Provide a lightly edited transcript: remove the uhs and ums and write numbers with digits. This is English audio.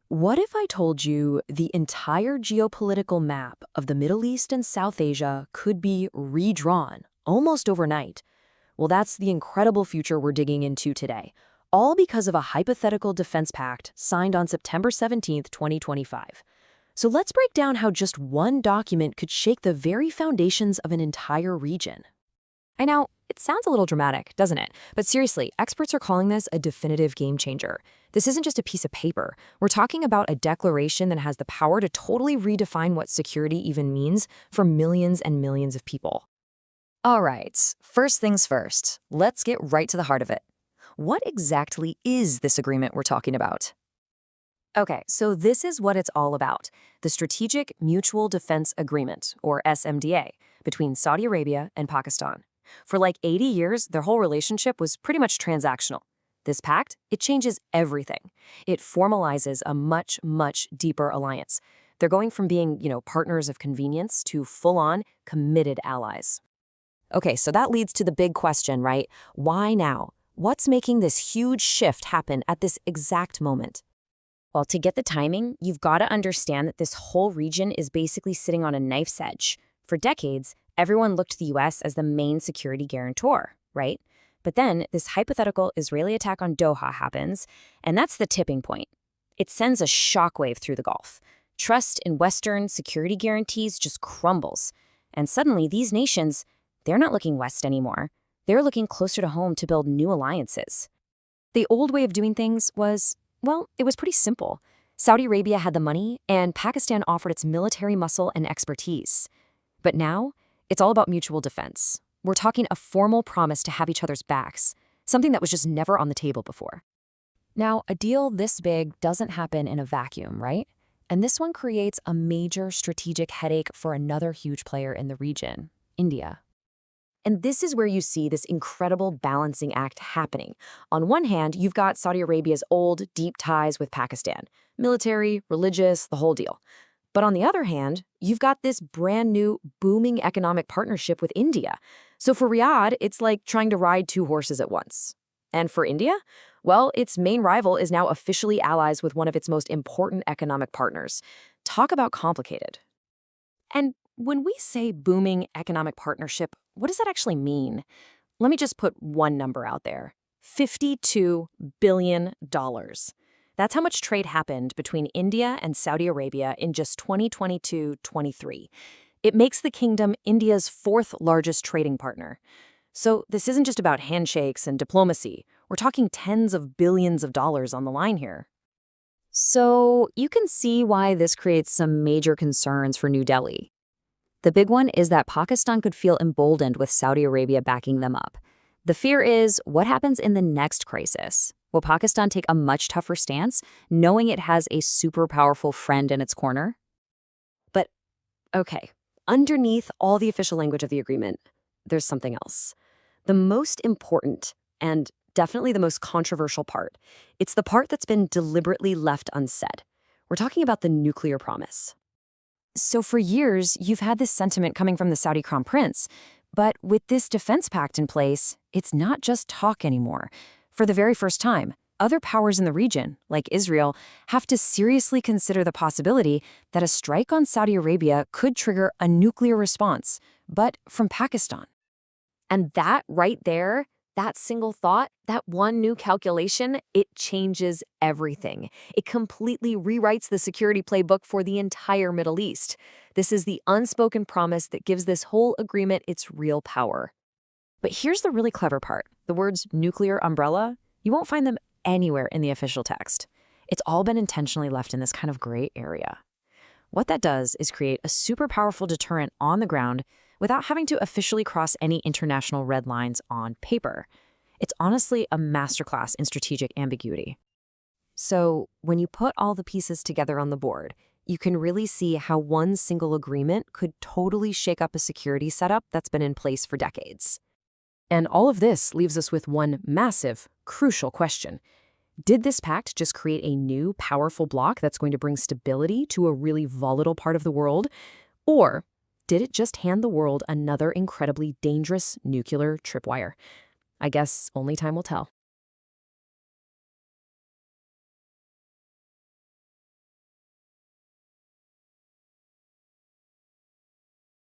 What if I told you the entire geopolitical map of the Middle East and South Asia could be redrawn almost overnight? Well, that's the incredible future we're digging into today, all because of a hypothetical defense pact signed on September 17th, 2025. So let's break down how just one document could shake the very foundations of an entire region. I know, it sounds a little dramatic, doesn't it? But seriously, experts are calling this a definitive game changer. This isn't just a piece of paper. We're talking about a declaration that has the power to totally redefine what security even means for millions and millions of people. All right, first things first, let's get right to the heart of it. What exactly is this agreement we're talking about? Okay, so this is what it's all about. The Strategic Mutual Defense Agreement, or SMDA, between Saudi Arabia and Pakistan. For like 80 years, their whole relationship was pretty much transactional. This pact, it changes everything. It formalizes a much, much deeper alliance. They're going from being, partners of convenience to full-on committed allies. Okay, so that leads to the big question, right? Why now? What's making this huge shift happen at this exact moment? Well, to get the timing, you've got to understand that this whole region is basically sitting on a knife's edge. For decades, everyone looked to the US as the main security guarantor, right? But then this hypothetical Israeli attack on Doha happens, and that's the tipping point. It sends a shockwave through the Gulf. Trust in Western security guarantees just crumbles. And suddenly, these nations, they're not looking west anymore. They're looking closer to home to build new alliances. The old way of doing things was, well, it was pretty simple. Saudi Arabia had the money, and Pakistan offered its military muscle and expertise. But now, it's all about mutual defense. We're talking a formal promise to have each other's backs, something that was just never on the table before. Now, a deal this big doesn't happen in a vacuum, right? And this one creates a major strategic headache for another huge player in the region, India. And this is where you see this incredible balancing act happening. On one hand, you've got Saudi Arabia's old, deep ties with Pakistan. Military, religious, the whole deal. But on the other hand, you've got this brand new, booming economic partnership with India. So for Riyadh, it's like trying to ride two horses at once. And for India? Well, its main rival is now officially allies with one of its most important economic partners. Talk about complicated. And when we say booming economic partnership, what does that actually mean? Let me just put one number out there. $52 billion. That's how much trade happened between India and Saudi Arabia in just 2022-23. It makes the kingdom India's fourth largest trading partner. So this isn't just about handshakes and diplomacy. We're talking tens of billions of dollars on the line here. So you can see why this creates some major concerns for New Delhi. The big one is that Pakistan could feel emboldened with Saudi Arabia backing them up. The fear is, what happens in the next crisis? Will Pakistan take a much tougher stance, knowing it has a super powerful friend in its corner? But, okay, underneath all the official language of the agreement, there's something else. The most important, and definitely the most controversial part, it's the part that's been deliberately left unsaid. We're talking about the nuclear promise. So for years, you've had this sentiment coming from the Saudi Crown Prince. But with this defense pact in place, it's not just talk anymore. For the very first time, other powers in the region, like Israel, have to seriously consider the possibility that a strike on Saudi Arabia could trigger a nuclear response, but from Pakistan. And that right there, that single thought, that one new calculation, it changes everything. It completely rewrites the security playbook for the entire Middle East. This is the unspoken promise that gives this whole agreement its real power. But here's the really clever part. The words nuclear umbrella, you won't find them anywhere in the official text. It's all been intentionally left in this kind of gray area. What that does is create a super powerful deterrent on the ground without having to officially cross any international red lines on paper. It's honestly a masterclass in strategic ambiguity. So when you put all the pieces together on the board, you can really see how one single agreement could totally shake up a security setup that's been in place for decades. And all of this leaves us with one massive, crucial question. Did this pact just create a new, powerful bloc that's going to bring stability to a really volatile part of the world? Or did it just hand the world another incredibly dangerous nuclear tripwire? I guess only time will tell.